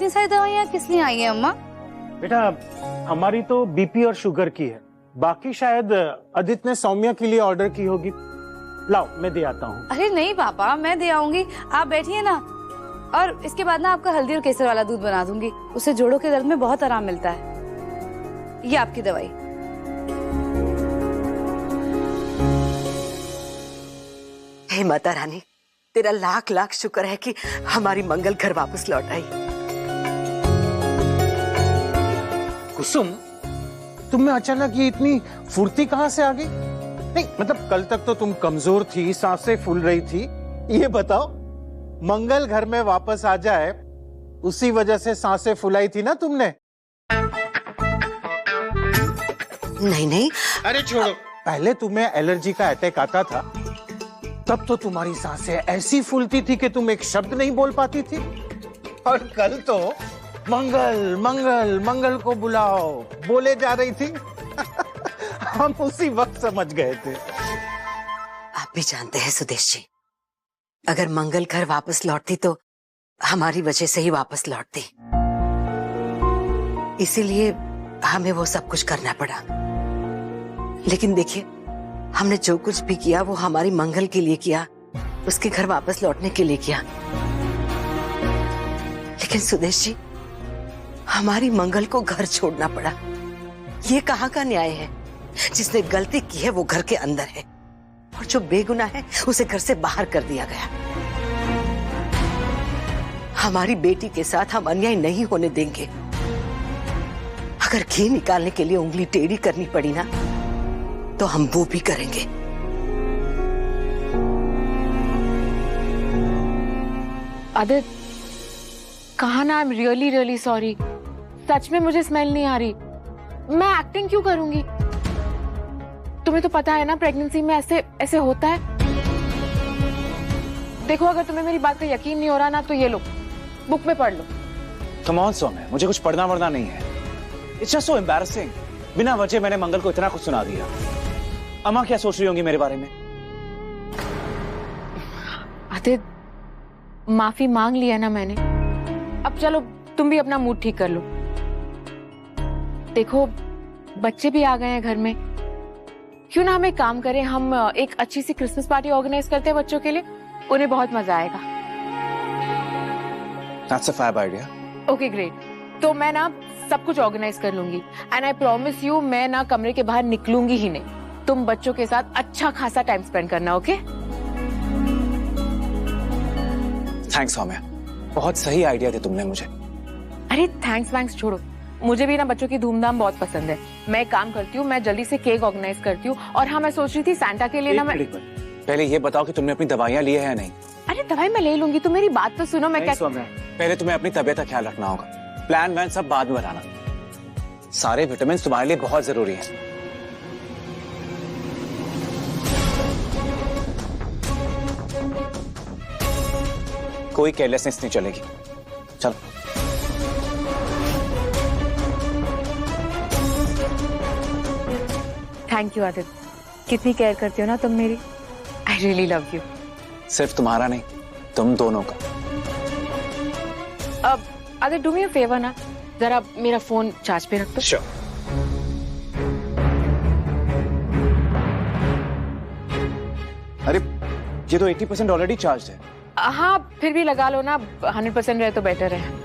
इतनी सारी दवाइयाँ किस लिए आई हैं अम्मा? बेटा हमारी तो बीपी और शुगर की है, बाकी शायद आदित्य ने सौम्या के लिए ऑर्डर की होगी। लाओ मैं दे आता हूँ। अरे नहीं पापा, मैं दे आऊंगी, आप बैठिए ना। और इसके बाद ना आपका हल्दी और केसर वाला दूध बना दूंगी, उससे जोड़ों के दर्द में बहुत आराम मिलता है। ये आपकी दवाई। हे माता रानी, तेरा लाख लाख शुक्र है कि हमारी मंगल घर वापस लौट आई। कुसुम, तुम में अचानक ये इतनी फुर्ती कहाँ से आ गई? नहीं मतलब कल तक तो तुम कमजोर थी, सांसें फूल रही थी। ये बताओ, मंगल घर में वापस आ जाए उसी वजह से सांसें फुलाई थी ना तुमने? नहीं नहीं। अरे छोड़ो, पहले तुम्हें एलर्जी का अटैक आता था, तब तो तुम्हारी सांसें ऐसी फूलती थी कि तुम एक शब्द नहीं बोल पाती थी। और कल तो मंगल मंगल मंगल को बुलाओ बोले जा रही थी। हम उसी वक्त समझ गए थे। आप भी जानते हैं सुदेश जी, अगर मंगल घर वापस लौटती तो हमारी वजह से ही वापस लौटती, इसीलिए हमें वो सब कुछ करना पड़ा। लेकिन देखिए, हमने जो कुछ भी किया वो हमारी मंगल के लिए किया, उसके घर वापस लौटने के लिए किया। लेकिन सुदेश जी, हमारी मंगल को घर छोड़ना पड़ा। ये कहाँ का न्याय है? जिसने गलती की है वो घर के अंदर है, और जो बेगुनाह है उसे घर से बाहर कर दिया गया। हमारी बेटी के साथ हम अन्याय नहीं होने देंगे। अगर घी निकालने के लिए उंगली टेढ़ी करनी पड़ी ना, तो हम वो भी करेंगे। आदित्य, कहा ना, I am really really sorry. सच में मुझे स्मेल नहीं आ रही। मैं एक्टिंग क्यों करूंगी? तुम्हें तो पता है ना, प्रेगनेंसी में ऐसे ऐसे होता है। देखो, अगर तुम्हें मेरी बात का यकीन नहीं हो रहा ना, तो ये लो, बुक में पढ़ लो। कम ऑन सौम्या, मुझे कुछ पढ़ना वढ़ना नहीं है। It's just so embarrassing. बिना वजह मैंने मंगल को इतना कुछ सुना दिया। अम्मा क्या सोच रही होंगी मेरे बारे में? आदित्य, माफी मांग लिया ना मैंने, अब चलो तुम भी अपना मूड ठीक कर लो। देखो, बच्चे भी आ गए हैं घर में, क्यों ना हम एक काम करें, हम एक अच्छी सी क्रिसमस पार्टी ऑर्गेनाइज करते हैं बच्चों के लिए, उन्हें बहुत मजा आएगा। That's a fab idea. Okay great, तो मैं ना सब कुछ ऑर्गेनाइज कर लूंगी, एंड आई प्रॉमिस यू, मैं ना कमरे के बाहर निकलूंगी ही नहीं। तुम बच्चों के साथ अच्छा खासा टाइम स्पेंड करना, ओके? थैंक्स सौम्या, बहुत सही आइडिया दी तुमने मुझे। अरे थैंक्स छोड़ो, मुझे भी ना बच्चों की धूमधाम बहुत पसंद है। मैं एक काम करती हूँ, मैं जल्दी से केक ऑर्गेनाइज करती हूँ। और हाँ, मैं सोच रही थी सैंटा के लिए ना मैं... पहले ये बताओ कि तुमने अपनी दवाइयाँ ली है या नहीं? अरे दवाई मैं ले लूंगी, तुम मेरी बात तो सुनो। मैं क्या... पहले तुम्हें अपनी तबीयत का ख्याल रखना होगा, प्लान वैन सब बाद में बनाना। सारे विटामिन तुम्हारे लिए बहुत जरूरी हैं। कोई केयरलेसनेस नहीं चलेगी। चलो। थैंक यू आदित्य, कितनी केयर करती हो ना तुम मेरी। I really love you. सिर्फ तुम्हारा नहीं, तुम दोनों का। अब Aditya, do me a favour ना, जरा मेरा फोन चार्ज पे रख दो। श्योर। अरे ये तो 80% ऑलरेडी चार्ज है। हाँ, फिर भी लगा लो ना, 100% रहे तो बेटर है।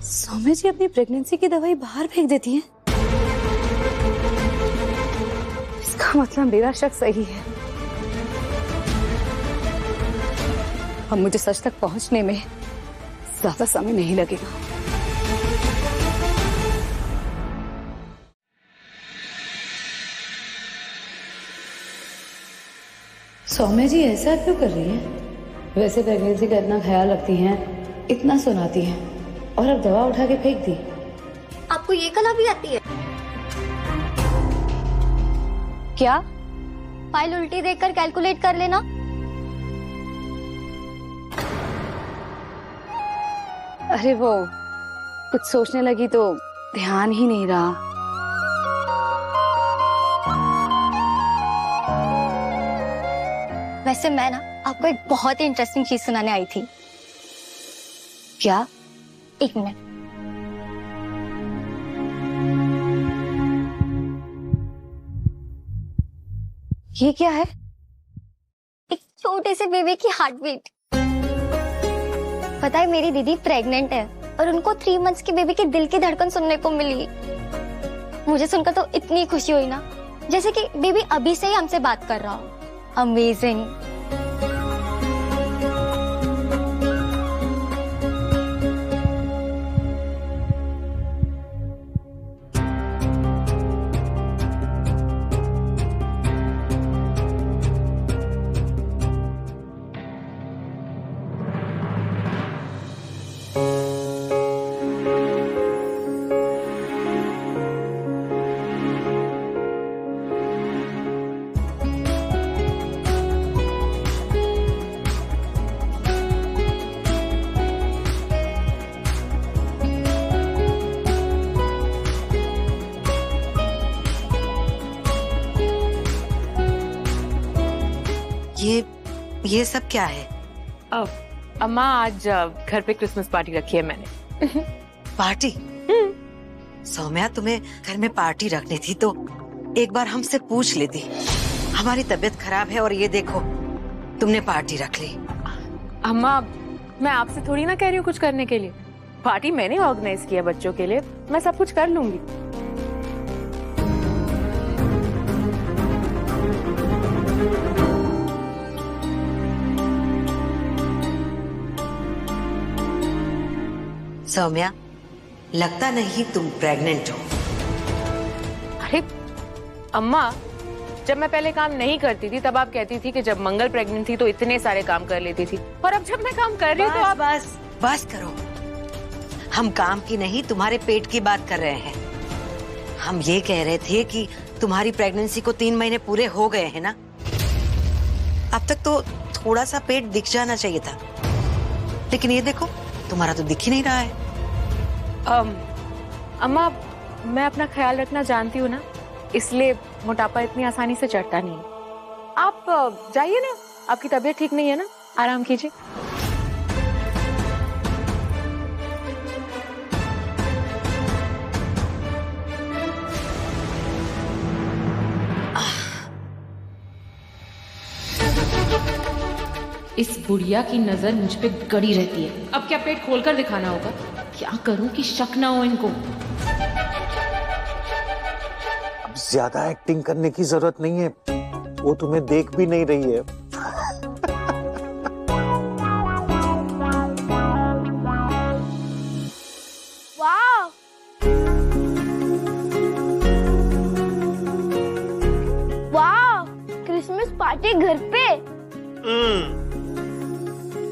सौम्या जी अपनी प्रेगनेंसी की दवाई बाहर फेंक देती हैं। इसका मतलब मेरा शक सही है। अब मुझे सच तक पहुंचने में ज्यादा समय नहीं लगेगा। सौम्या जी ऐसा क्यों कर रही है? वैसे प्रेगनेंसी का इतना ख्याल रखती हैं, इतना सुनाती हैं, और अब दवा उठा के फेंक दी। आपको ये कला भी आती है? क्या? फाइल उल्टी देखकर कैलकुलेट कर लेना। अरे वो कुछ सोचने लगी तो ध्यान ही नहीं रहा। वैसे मैं ना आपको एक बहुत ही इंटरेस्टिंग चीज सुनाने आई थी। क्या? एक मिनट। ये क्या है? एक छोटे से बेबी की हार्ट बीट। पता है मेरी दीदी प्रेग्नेंट है और उनको 3 मंथ्स के बेबी के दिल की धड़कन सुनने को मिली। मुझे सुनकर तो इतनी खुशी हुई ना, जैसे कि बेबी अभी से ही हमसे बात कर रहा हो। अमेजिंग। ये सब क्या है? अम्मा आज घर पे क्रिसमस पार्टी रखी है मैंने। पार्टी? सौम्या, तुम्हें घर में पार्टी रखनी थी तो एक बार हमसे पूछ लेती। हमारी तबीयत खराब है और ये देखो तुमने पार्टी रख ली। अम्मा, मैं आपसे थोड़ी ना कह रही हूँ कुछ करने के लिए। पार्टी मैंने ऑर्गेनाइज किया बच्चों के लिए, मैं सब कुछ कर लूंगी। सौम्या, लगता नहीं तुम प्रेग्नेंट हो। अरे अम्मा, जब मैं पहले काम नहीं करती थी तब आप कहती थी कि जब मंगल प्रेग्नेंट थी तो इतने सारे काम कर लेती थी, और अब जब मैं काम कर रही हूँ तो आप बस करो। हम काम की नहीं, तुम्हारे पेट की बात कर रहे हैं। हम ये कह रहे थे कि तुम्हारी प्रेगनेंसी को 3 महीने पूरे हो गए हैं ना। अब तक तो थोड़ा सा पेट दिख जाना चाहिए था, लेकिन ये देखो तुम्हारा तो दिख ही नहीं रहा है। अम्मा, मैं अपना ख्याल रखना जानती हूँ ना, इसलिए मोटापा इतनी आसानी से चढ़ता नहीं है। आप जाइए ना, आपकी तबीयत ठीक नहीं है ना, आराम कीजिए। इस बुढ़िया की नजर मुझ पे गड़ी रहती है। अब क्या पेट खोलकर दिखाना होगा? क्या करूं कि शक ना हो इनको। अब ज्यादा एक्टिंग करने की जरूरत नहीं है, वो तुम्हें देख भी नहीं रही है। वाह, वाह, क्रिसमस पार्टी घर पे।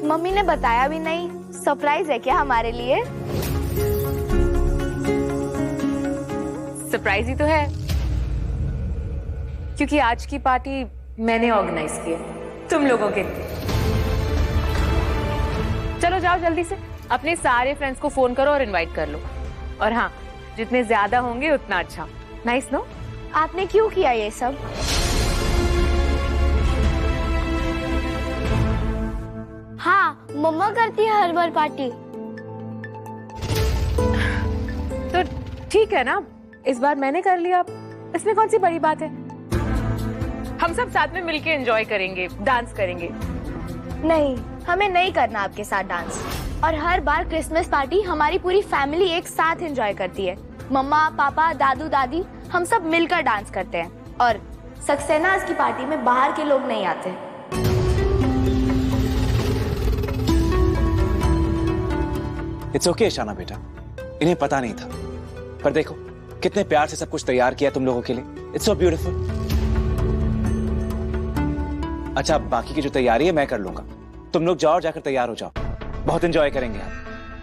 मम्मी ने बताया भी नहीं। सरप्राइज है क्या हमारे लिए? सरप्राइज ही तो है, क्योंकि आज की पार्टी मैंने ऑर्गेनाइज की है तुम लोगों के लिए। चलो जाओ जल्दी से, अपने सारे फ्रेंड्स को फोन करो और इनवाइट कर लो। और हाँ, जितने ज्यादा होंगे उतना अच्छा। Nice no? आपने क्यों किया ये सब? हाँ, मम्मा करती है हर बार पार्टी। तो ठीक है ना, इस बार मैंने कर लिया, इसमें कौन सी बड़ी बात है। हम सब साथ में मिलके एंजॉय करेंगे, डांस करेंगे। नहीं, हमें नहीं करना आपके साथ डांस। और हर बार क्रिसमस पार्टी हमारी पूरी फैमिली एक साथ एंजॉय करती है। मम्मा, पापा, दादू, दादी, हम सब मिलकर डांस करते हैं। और सक्सेना की पार्टी में बाहर के लोग नहीं आते। इट्स ओके शाना बेटा, इन्हें पता नहीं था, पर देखो कितने प्यार से सब कुछ तैयार किया तुम लोगों के लिए। It's so beautiful. अच्छा, बाकी की जो तैयारी है मैं कर लूंगा। तुम लोग जाओ और जाकर तैयार हो जाओ। बहुत एंजॉय करेंगे हम,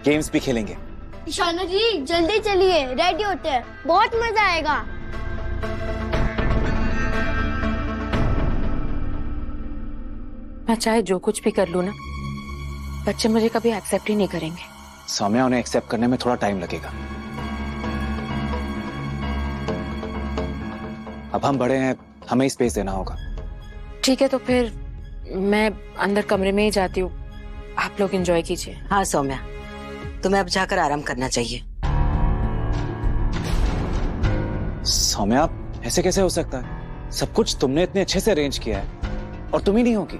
गेम्स भी खेलेंगे। ईशाना जी जल्दी चलिए, रेडी होते हैं, बहुत मजा आएगा। मैं चाहे जो कुछ भी कर लूं ना, बच्चे मुझे कभी एक्सेप्ट ही नहीं करेंगे। सौम्या, उन्हें एक्सेप्ट करने में थोड़ा टाइम लगेगा। अब हम बड़े हैं, हमें स्पेस देना होगा। ठीक है, तो फिर मैं अंदर कमरे में ही जाती हूँ, आप लोग एंजॉय कीजिए। हाँ सौम्या, तुम्हें अब जाकर आराम करना चाहिए। सौम्या, ऐसे कैसे हो सकता है? सब कुछ तुमने इतने अच्छे से अरेंज किया है और तुम ही नहीं होगी।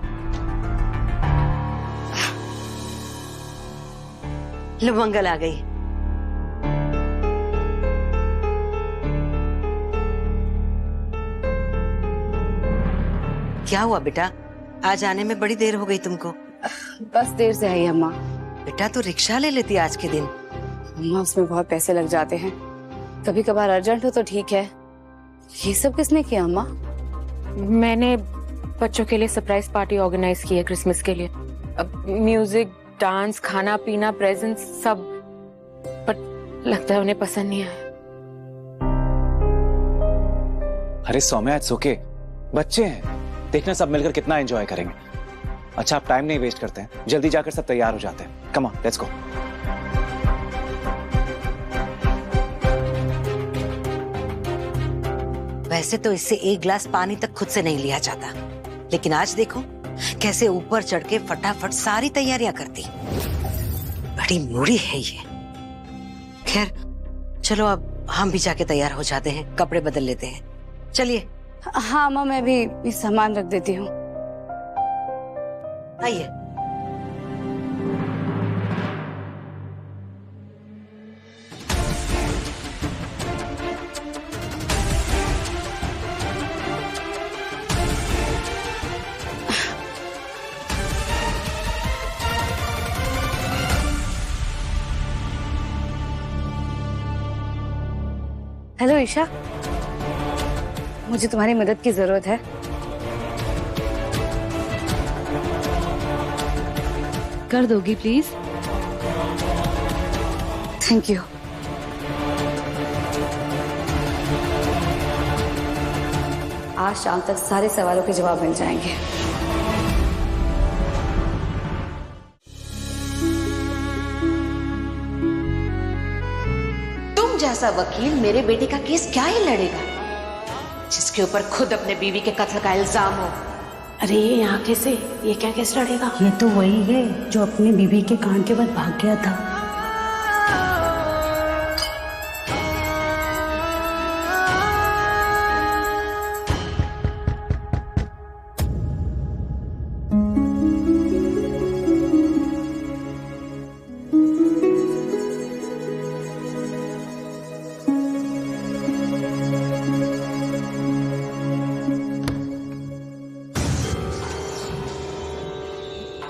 लो मंगल आ गई। क्या हुआ बेटा, आज आने में बड़ी देर हो गई तुमको? बस देर से आई अम्मा। बेटा तो रिक्शा ले लेती आज के दिन। अम्मा उसमें बहुत पैसे लग जाते हैं, कभी कभार अर्जेंट हो तो ठीक है। ये सब किसने किया अम्मा? मैंने बच्चों के लिए सरप्राइज पार्टी ऑर्गेनाइज की है क्रिसमस के लिए। अब म्यूजिक, डांस, खाना पीना, प्रेजेंट्स सब, पर लगता है उन्हें पसंद नहीं आया। अरे सौम्या, इट्स ओके, बच्चे हैं, देखना सब मिलकर कितना एंजॉय करेंगे। अच्छा, आप टाइम नहीं वेस्ट करते हैं, जल्दी जाकर सब तैयार हो जाते हैं। Come on, let's go. वैसे तो इससे एक गिलास पानी तक खुद से नहीं लिया जाता, लेकिन आज देखो कैसे ऊपर चढ़ के फटाफट सारी तैयारियां करती। बड़ी मूड़ी है ये। खैर चलो, अब हम भी जाके तैयार हो जाते हैं, कपड़े बदल लेते हैं। चलिए। हाँ अम्मा, मैं भी ये सामान रख देती हूँ। आइए। हेलो ईशा, मुझे तुम्हारी मदद की जरूरत है। कर दोगी प्लीज? Thank you. आज शाम तक सारे सवालों के जवाब मिल जाएंगे। तुम जैसा वकील मेरे बेटे का केस क्या ही लड़ेगा, जिसके ऊपर खुद अपने बीवी के कत्ल का इल्जाम हो। अरे ये यहाँ कैसे, ये क्या केस लड़ेगा? ये तो वही है जो अपनी बीवी के कांड के बाद भाग गया था।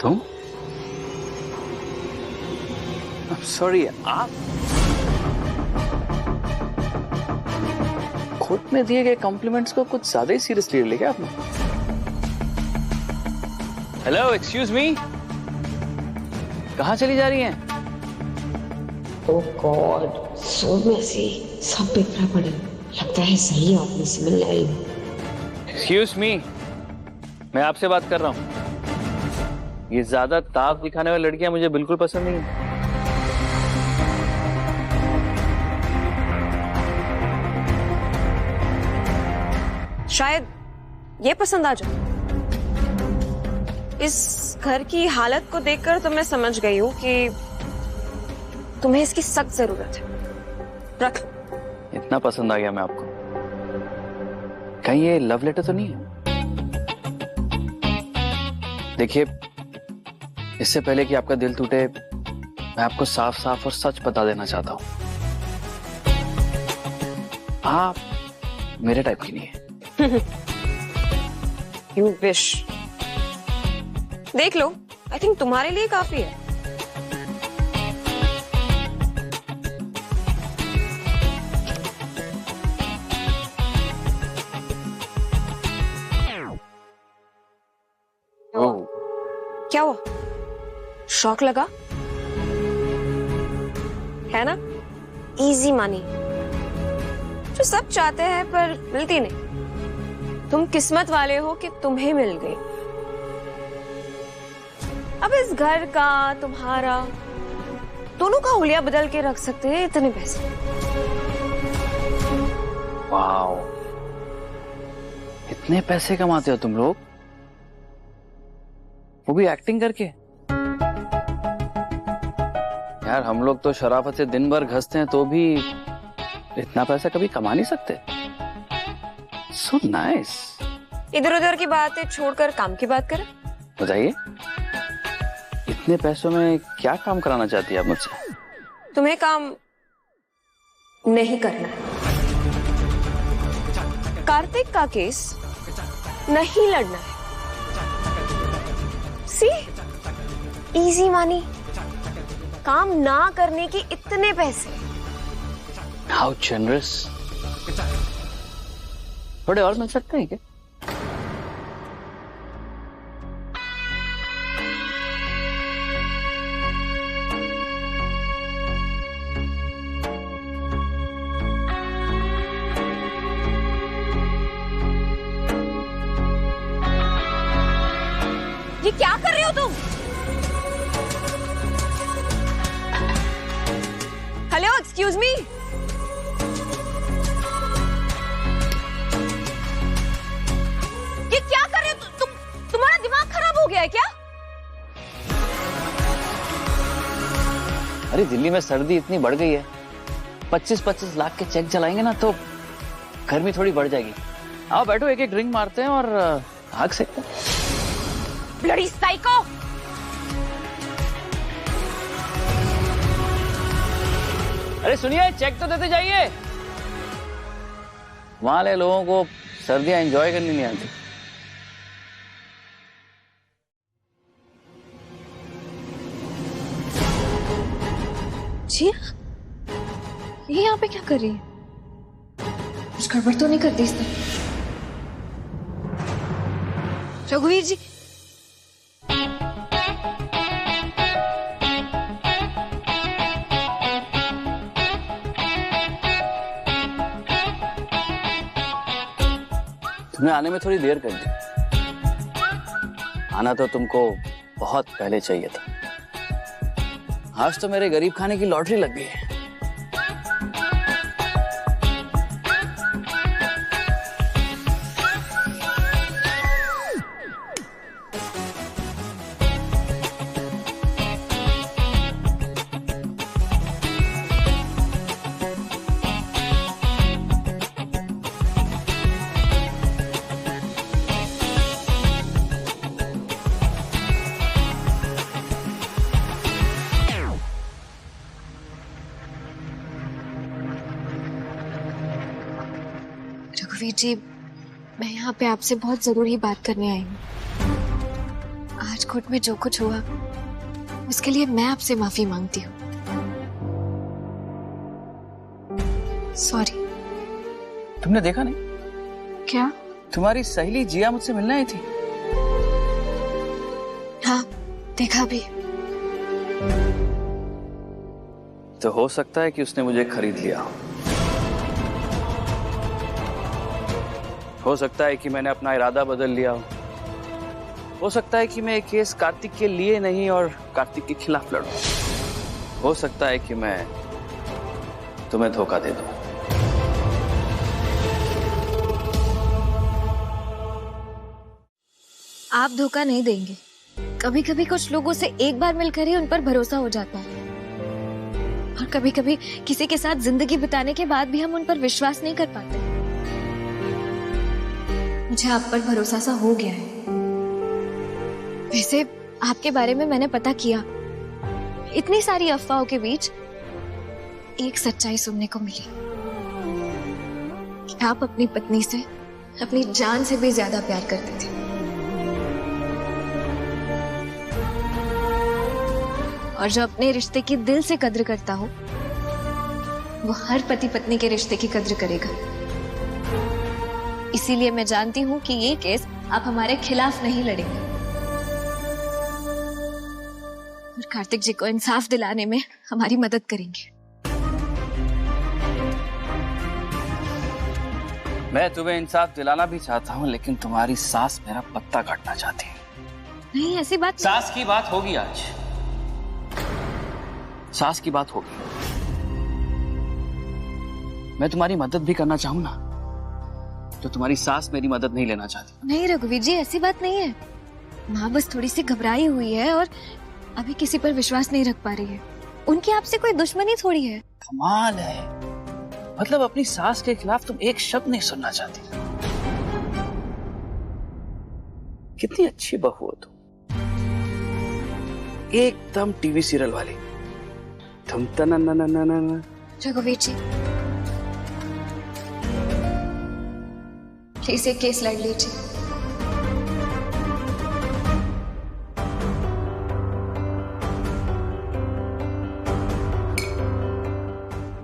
तुम? सॉरी, आप खुद में दिए गए कॉम्प्लीमेंट्स को कुछ ज्यादा ही सीरियसली ले लिया आपने। हेलो, एक्सक्यूज मी, कहाँ चली जा रही हैं? ओह गॉड, सो मेसी, सब बिखरा पड़े। लगता है सही आदमी से मिलने आई हूँ। एक्सक्यूज मी, मैं आपसे बात कर रहा हूँ। ये ज्यादा ताक दिखाने वाली लड़कियां मुझे बिल्कुल पसंद नहीं है। शायद ये पसंद आ जाए। इस घर की हालत को देखकर तो मैं समझ गई हूँ कि तुम्हें इसकी सख्त जरूरत है। रख। इतना पसंद आ गया मैं आपको, कहीं ये लव लेटर तो नहीं है? देखिए, इससे पहले कि आपका दिल टूटे, मैं आपको साफ साफ और सच बता देना चाहता हूं, आप मेरे टाइप की नहीं है। You wish। देख लो, आई थिंक तुम्हारे लिए काफी है। शौक लगा है ना, इजी मनी जो सब चाहते हैं पर मिलती नहीं। तुम किस्मत वाले हो कि तुम्हें मिल गई। अब इस घर का तुम्हारा दोनों का हुलिया बदल के रख सकते हैं इतने पैसे। वाओ, इतने पैसे कमाते हो तुम लोग, वो भी एक्टिंग करके। यार हम लोग तो शराफत से दिन भर घसते हैं तो भी इतना पैसा कभी कमा नहीं सकते। So nice. इधर उधर की बातें छोड़कर काम की बात करें। बताइए, इतने पैसों में क्या काम कराना चाहती है आप मुझसे? तुम्हें काम नहीं करना है। कार्तिक का केस नहीं लड़ना है। सी, इजी मनी, काम ना करने के इतने पैसे। How generous. थोड़े और मिल सकते हैं क्या? ये क्या कर रहे हो तुम? Hello, excuse me. ये क्या कर रहे हो तुम्हारा दिमाग खराब हो गया है क्या? अरे दिल्ली में सर्दी इतनी बढ़ गई है, 25-25 लाख के चेक चलाएंगे ना तो गर्मी थोड़ी बढ़ जाएगी। आओ बैठो, एक एक ड्रिंक मारते हैं और आग सेकते हैं। Bloody psycho. अरे सुनिए, चेक तो देते जाइए। वहां वाले लोगों को सर्दियां एंजॉय करनी नहीं आती। जी, ये यहाँ पे क्या कर रही है? कुछ गड़बड़ तो नहीं करती इसने? रघुवीर जी, तुमने आने में थोड़ी देर कर दी। आना तो तुमको बहुत पहले चाहिए था। आज तो मेरे गरीब खाने की लॉटरी लग गई है। रघुवीर जी, मैं यहाँ पे आपसे बहुत जरूरी बात करने आई हूँ। आज कोर्ट में जो कुछ हुआ उसके लिए मैं आपसे माफी मांगती हूँ। सॉरी। तुमने देखा नहीं? क्या? तुम्हारी सहेली जिया मुझसे मिलने आई थी। हाँ, देखा भी। तो हो सकता है कि उसने मुझे खरीद लिया। हो सकता है कि मैंने अपना इरादा बदल लिया हो सकता है कि मैं ये केस कार्तिक के लिए नहीं और कार्तिक के खिलाफ लड़ूं। हो सकता है कि मैं तुम्हें धोखा दे दूं। आप धोखा नहीं देंगे। कभी कभी कुछ लोगों से एक बार मिलकर ही उन पर भरोसा हो जाता है, और कभी कभी किसी के साथ जिंदगी बिताने के बाद भी हम उन पर विश्वास नहीं कर पाते। मुझे आप पर भरोसा सा हो गया है। वैसे आपके बारे में मैंने पता किया, इतनी सारी अफवाहों के बीच एक सच्चाई सुनने को मिली कि आप अपनी पत्नी से अपनी जान से भी ज्यादा प्यार करते थे। और जो अपने रिश्ते की दिल से कद्र करता हो वो हर पति पत्नी के रिश्ते की कद्र करेगा। इसीलिए मैं जानती हूँ कि ये केस आप हमारे खिलाफ नहीं लड़ेंगे। और कार्तिक जी को इंसाफ दिलाने में हमारी मदद करेंगे। मैं तुम्हें इंसाफ दिलाना भी चाहता हूँ, लेकिन तुम्हारी सास मेरा पत्ता काटना चाहती है। नहीं, ऐसी बात नहीं। सास की बात होगी आज, सास की बात होगी। मैं तुम्हारी मदद भी करना चाहूँ ना, तो तुम्हारी सास मेरी मदद नहीं लेना चाहती। नहीं रघुवीर जी, ऐसी बात नहीं है। माँ बस थोड़ी सी घबराई हुई है और अभी किसी पर विश्वास नहीं रख पा रही है। उनकी आपसे कोई दुश्मनी थोड़ी है। कमाल है, मतलब अपनी सास के खिलाफ तुम एक शब्द नहीं सुनना चाहती। कितनी अच्छी बहू हो तुम, एकदम टीवी सीरियल वाली। तुम तन रघुवीर जी, प्लीज एक केस लड़ लीजिए।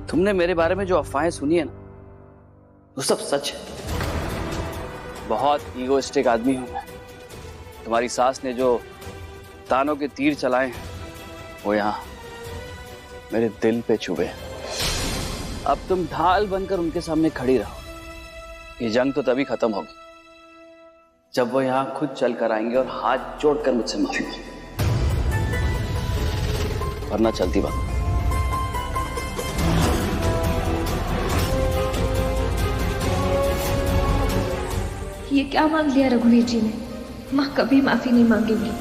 तुमने मेरे बारे में जो अफवाहें सुनी है ना, वो सब सच है। बहुत ईगोइस्टिक आदमी हूं मैं। तुम्हारी सास ने जो तानों के तीर चलाए हैं, वो यहाँ मेरे दिल पे चुभे। अब तुम ढाल बनकर उनके सामने खड़ी रहो। ये जंग तो तभी खत्म होगी जब वो यहाँ खुद चल कर आएंगे और हाथ जोड़कर मुझसे माफी मांगेंगे, वरना चलती बात। ये क्या मांग लिया रघुवीर जी ने? माँ कभी माफी नहीं मांगेंगी।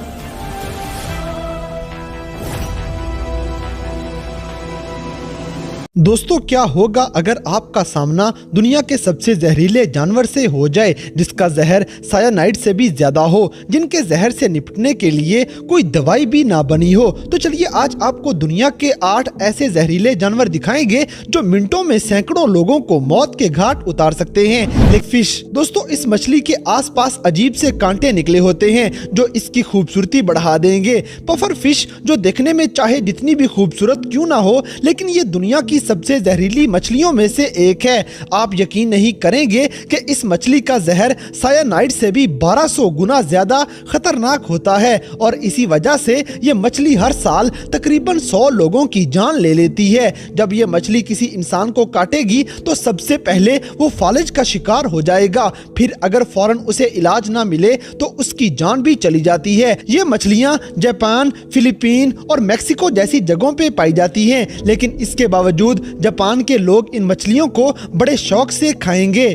दोस्तों, क्या होगा अगर आपका सामना दुनिया के सबसे जहरीले जानवर से हो जाए, जिसका जहर सायानाइड से भी ज्यादा हो, जिनके जहर से निपटने के लिए कोई दवाई भी ना बनी हो। तो चलिए आज आपको दुनिया के 8 ऐसे जहरीले जानवर दिखाएंगे जो मिनटों में सैकड़ों लोगों को मौत के घाट उतार सकते हैं। Leg fish. दोस्तों, इस मछली के आसपास अजीब से कांटे निकले होते हैं जो इसकी खूबसूरती बढ़ा देंगे। पफर फिश, जो देखने में चाहे जितनी भी खूबसूरत क्यों ना हो, लेकिन ये दुनिया की सबसे जहरीली मछलियों में से एक है। आप यकीन नहीं करेंगे कि इस मछली का जहर सायानाइड से भी 1200 गुना ज्यादा खतरनाक होता है और इसी वजह से ये मछली हर साल तकरीबन 100 लोगों की जान ले लेती है। जब ये मछली किसी इंसान को काटेगी तो सबसे पहले वो फालिज का शिकार हो जाएगा, फिर अगर फौरन उसे इलाज ना मिले तो उसकी जान भी चली जाती है। ये मछलियां जापान, फिलीपीन और मेक्सिको जैसी जगहों पे पाई जाती हैं, लेकिन इसके बावजूद जापान के लोग इन मछलियों को बड़े शौक से खाएंगे।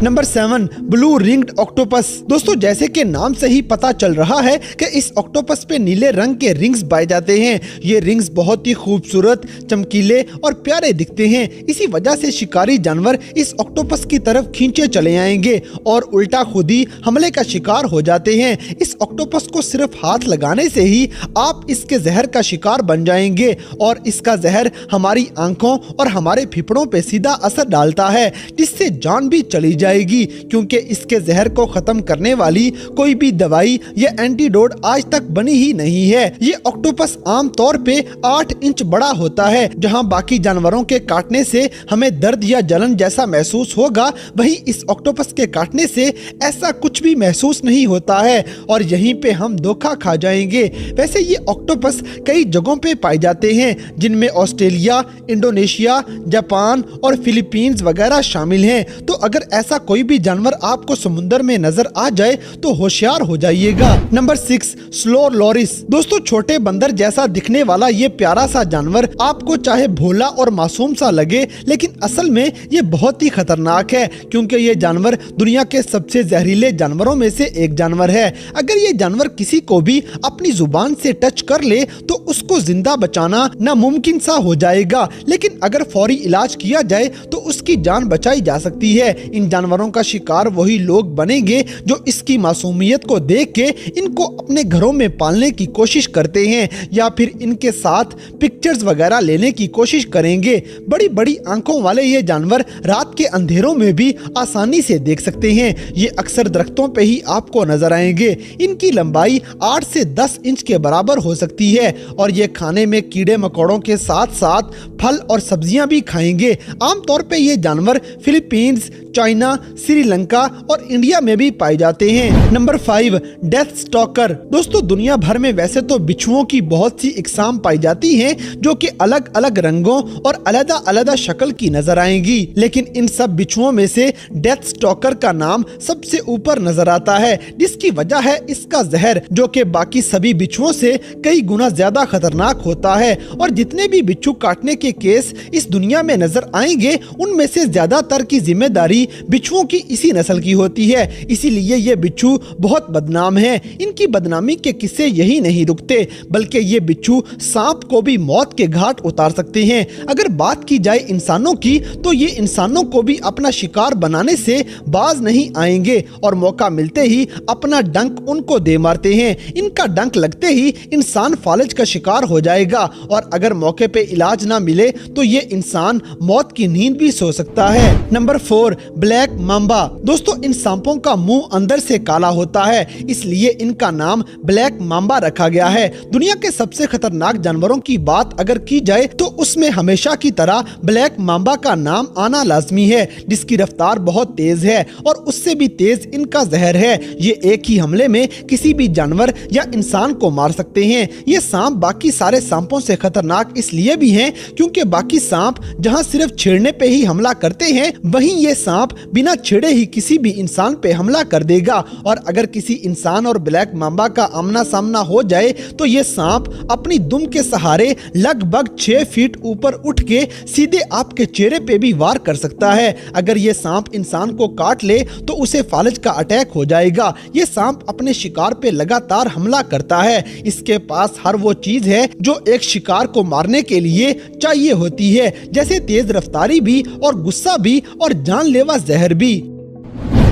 Number 7, blue ringed octopus. दोस्तों, जैसे कि नाम से ही पता चल रहा है कि इस ऑक्टोपस पे नीले रंग के रिंग्स पाए जाते हैं। ये रिंग्स बहुत ही खूबसूरत, चमकीले और प्यारे दिखते हैं। इसी वजह से शिकारी जानवर इस ऑक्टोपस की तरफ खींचे चले आएंगे और उल्टा खुद ही हमले का शिकार हो जाते हैं। इस ऑक्टोपस को सिर्फ हाथ लगाने से ही आप इसके जहर का शिकार बन जाएंगे और इसका जहर हमारी आंखों और हमारे फेफड़ों पे सीधा असर डालता है, जिससे जान भी चली जाएगी, क्योंकि इसके जहर को खत्म करने वाली कोई भी दवाई या एंटीडोट आज तक बनी ही नहीं है। ये ऑक्टोपस आम तौर पे 8 इंच बड़ा होता है। जहां बाकी जानवरों के काटने से हमें दर्द या जलन जैसा महसूस होगा, वहीं इस ऑक्टोपस के काटने से ऐसा कुछ भी महसूस नहीं होता है और यहीं पे हम धोखा खा जाएंगे। वैसे ये ऑक्टोपस कई जगहों पे पाए जाते हैं, जिनमें ऑस्ट्रेलिया, इंडोनेशिया, जापान और फिलीपींस वगैरह शामिल हैं। तो अगर ऐसा कोई भी जानवर आपको समुद्र में नजर आ जाए तो होशियार हो जाइएगा। Number 6, slow loris. दोस्तों, छोटे बंदर जैसा दिखने वाला ये प्यारा सा जानवर आपको चाहे भोला और मासूम सा लगे, लेकिन असल में ये बहुत ही खतरनाक है, क्योंकि ये जानवर दुनिया के सबसे जहरीले जानवरों में से एक जानवर है। अगर ये जानवर किसी को भी अपनी जुबान से टच कर ले तो उसको जिंदा बचाना नामुमकिन सा हो जाएगा, लेकिन अगर फौरी इलाज किया जाए तो उसकी जान बचाई जा सकती है। इन जानवरों का शिकार वही लोग बनेंगे जो इसकी मासूमियत को देख के इनको अपने घरों में पालने की कोशिश करते हैं या फिर इनके साथ पिक्चर्स वगैरह लेने की कोशिश करेंगे। बड़ी बड़ी आंखों वाले ये जानवर रात के अंधेरों में भी आसानी से देख सकते हैं। ये अक्सर दरख्तों पे ही आपको नजर आएंगे। इनकी लंबाई 8 से 10 इंच के बराबर हो सकती है और ये खाने में कीड़े मकोड़ों के साथ साथ फल और सब्जियां भी खाएंगे। आमतौर पे ये जानवर फिलीपींस, चाइना, श्रीलंका और इंडिया में भी पाए जाते हैं। Number 5, death stalker. दोस्तों दुनिया भर में वैसे तो बिच्छुओं की बहुत सी इकसाम पाई जाती हैं जो कि अलग अलग रंगों और अलग अलग शक्ल की नजर आएंगी, लेकिन इन सब बिच्छुओं में से डेथ स्टॉकर का नाम सबसे ऊपर नजर आता है, जिसकी वजह है इसका जहर जो कि बाकी सभी बिच्छुओं से कई गुना ज्यादा खतरनाक होता है। और जितने भी बिच्छू काटने के केस इस दुनिया में नजर आएंगे उनमें से ज्यादातर की जिम्मेदारी बिच्छुओं की इसी नस्ल की होती है। इसीलिए ये बिच्छू बहुत बदनाम है। इनकी बदनामी के किस्से यही नहीं रुकते, बल्कि ये बिच्छू सांप को भी मौत के घाट उतार सकते हैं। अगर बात की जाए इंसानों की तो ये इंसानों को भी अपना शिकार बनाने से बाज नहीं आएंगे और मौका मिलते ही अपना डंक उनको दे मारते हैं। इनका डंक लगते ही इंसान फालिज का शिकार हो जाएगा और अगर मौके पे इलाज ना मिले तो ये इंसान मौत की नींद भी सो सकता है। Number 4, black Mamba. दोस्तों इन सांपों का मुंह अंदर से काला होता है, इसलिए इनका नाम ब्लैक मांबा रखा गया है। दुनिया के सबसे खतरनाक जानवरों की बात अगर की जाए तो उसमें हमेशा की तरह ब्लैक मांबा का नाम आना लाजमी है, जिसकी रफ्तार बहुत तेज है और उससे भी तेज इनका जहर है। ये एक ही हमले में किसी भी जानवर या इंसान को मार सकते हैं। ये सांप बाकी सारे सांपों से खतरनाक इसलिए भी हैं क्योंकि बाकी सांप जहां सिर्फ छेड़ने पे ही हमला करते हैं, वहीं ये सांप बिना छेड़े ही किसी भी इंसान पे हमला कर देगा। और अगर किसी इंसान और ब्लैक मांबा का आमना सामना हो जाए तो ये सांप अपनी दुम के सहारे लगभग 6 फीट ऊपर उठ के सीधे आपके चेहरे पे भी वार कर सकता है। अगर ये सांप इंसान को काट ले तो उसे फालिज का अटैक हो जाएगा। ये सांप अपने शिकार पे लगातार हमला करता है। इसके पास हर वो चीज है जो एक शिकार को मारने के लिए चाहिए होती है, जैसे तेज रफ्तारी भी और गुस्सा भी और जानलेवा जहर भी।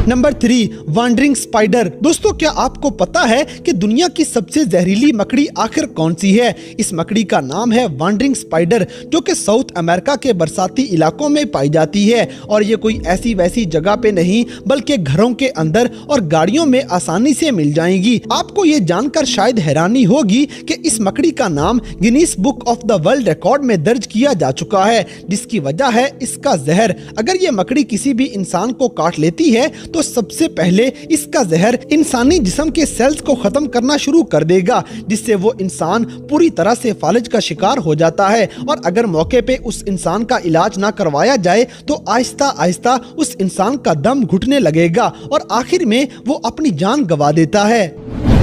Number 3, wandering spider. दोस्तों क्या आपको पता है कि दुनिया की सबसे जहरीली मकड़ी आखिर कौन सी है? इस मकड़ी का नाम है वांडरिंग स्पाइडर, जो कि साउथ अमेरिका के बरसाती इलाकों में पाई जाती है। और ये कोई ऐसी वैसी जगह पे नहीं बल्कि घरों के अंदर और गाड़ियों में आसानी से मिल जाएंगी। आपको ये जानकर शायद हैरानी होगी कि इस मकड़ी का नाम Guinness book of the world record में दर्ज किया जा चुका है, जिसकी वजह है इसका जहर। अगर ये मकड़ी किसी भी इंसान को काट लेती है तो सबसे पहले इसका जहर इंसानी जिस्म के सेल्स को खत्म करना शुरू कर देगा, जिससे वो इंसान पूरी तरह से फालिज का शिकार हो जाता है। और अगर मौके पे उस इंसान का इलाज ना करवाया जाए तो आहिस्ता आहिस्ता उस इंसान का दम घुटने लगेगा और आखिर में वो अपनी जान गंवा देता है।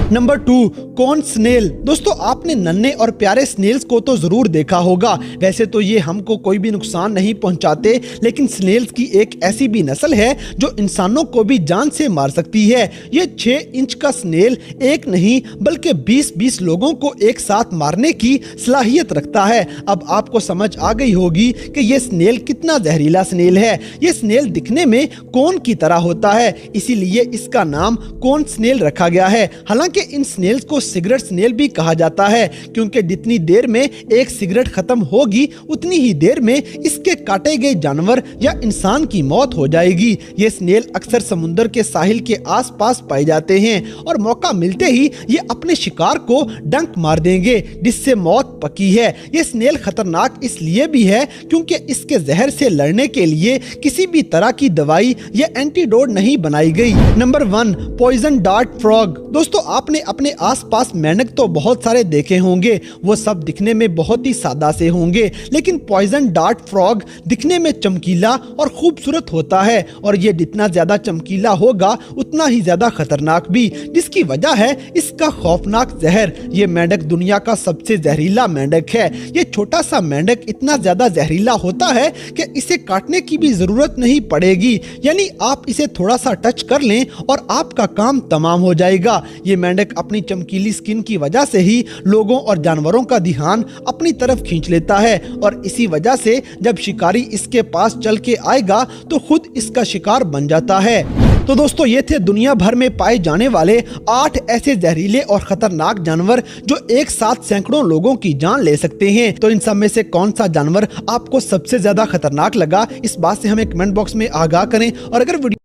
Number 2, cone snail. दोस्तों आपने नन्हे और प्यारे स्नेल्स को तो जरूर देखा होगा। वैसे तो ये हमको कोई भी नुकसान नहीं पहुंचाते, लेकिन स्नेल्स की एक ऐसी भी नस्ल है जो इंसानों को भी जान से मार सकती है। ये 6 इंच का स्नेल एक नहीं बल्कि 20-20 लोगों को एक साथ मारने की सलाहियत रखता है। अब आपको समझ आ गई होगी कि ये स्नेल कितना जहरीला स्नेल है। ये स्नेल दिखने में कोन की तरह होता है, इसीलिए इसका नाम कॉर्न स्नेल रखा गया है। हालांकि इन स्नेल्स को सिगरेट स्नेल भी कहा जाता है, क्योंकि जितनी देर में एक सिगरेट खत्म होगी उतनी ही देर में इसके काटे गए जानवर या इंसान की मौत हो जाएगी। ये स्नेल अक्सर समुद्र के साहिल के आसपास पाए जाते हैं और मौका मिलते ही ये अपने शिकार को डंक मार देंगे, जिससे मौत पक्की है। ये स्नेल खतरनाक इसलिए भी है क्योंकि इसके जहर से लड़ने के लिए किसी भी तरह की दवाई या एंटीडोट नहीं बनाई गई। Number 1, poison dart frog. दोस्तों आपने अपने आसपास मेंढक तो बहुत सारे देखे होंगे, वो सब दिखने में बहुत ही सादा से होंगे, लेकिन पॉइजन डार्ट फ्रॉग दिखने में चमकीला और खूबसूरत होता है और ये जितना ज्यादा चमकीला होगा उतना ही ज्यादा खतरनाक भी, जिसकी वजह है इसका खौफनाक जहर। ये मेंढक दुनिया का सबसे जहरीला मेंढक है। ये छोटा सा मेंढक इतना ज्यादा जहरीला होता है कि इसे काटने की भी जरूरत नहीं पड़ेगी, यानी आप इसे थोड़ा सा टच कर लें और आपका काम तमाम हो जाएगा। ये मेंढक अपनी चमकीली स्किन की वजह से ही लोगों और जानवरों का ध्यान अपनी तरफ खींच लेता है और इसी वजह से जब शिकारी इसके पास चल के आएगा तो खुद इसका शिकार बन जाता है। तो दोस्तों ये थे दुनिया भर में पाए जाने वाले 8 ऐसे जहरीले और खतरनाक जानवर जो एक साथ सैकड़ों लोगों की जान ले सकते हैं। तो इन सब में से कौन सा जानवर आपको सबसे ज्यादा खतरनाक लगा, इस बात से हमें कमेंट बॉक्स में आगाह करें। और अगर वीडियो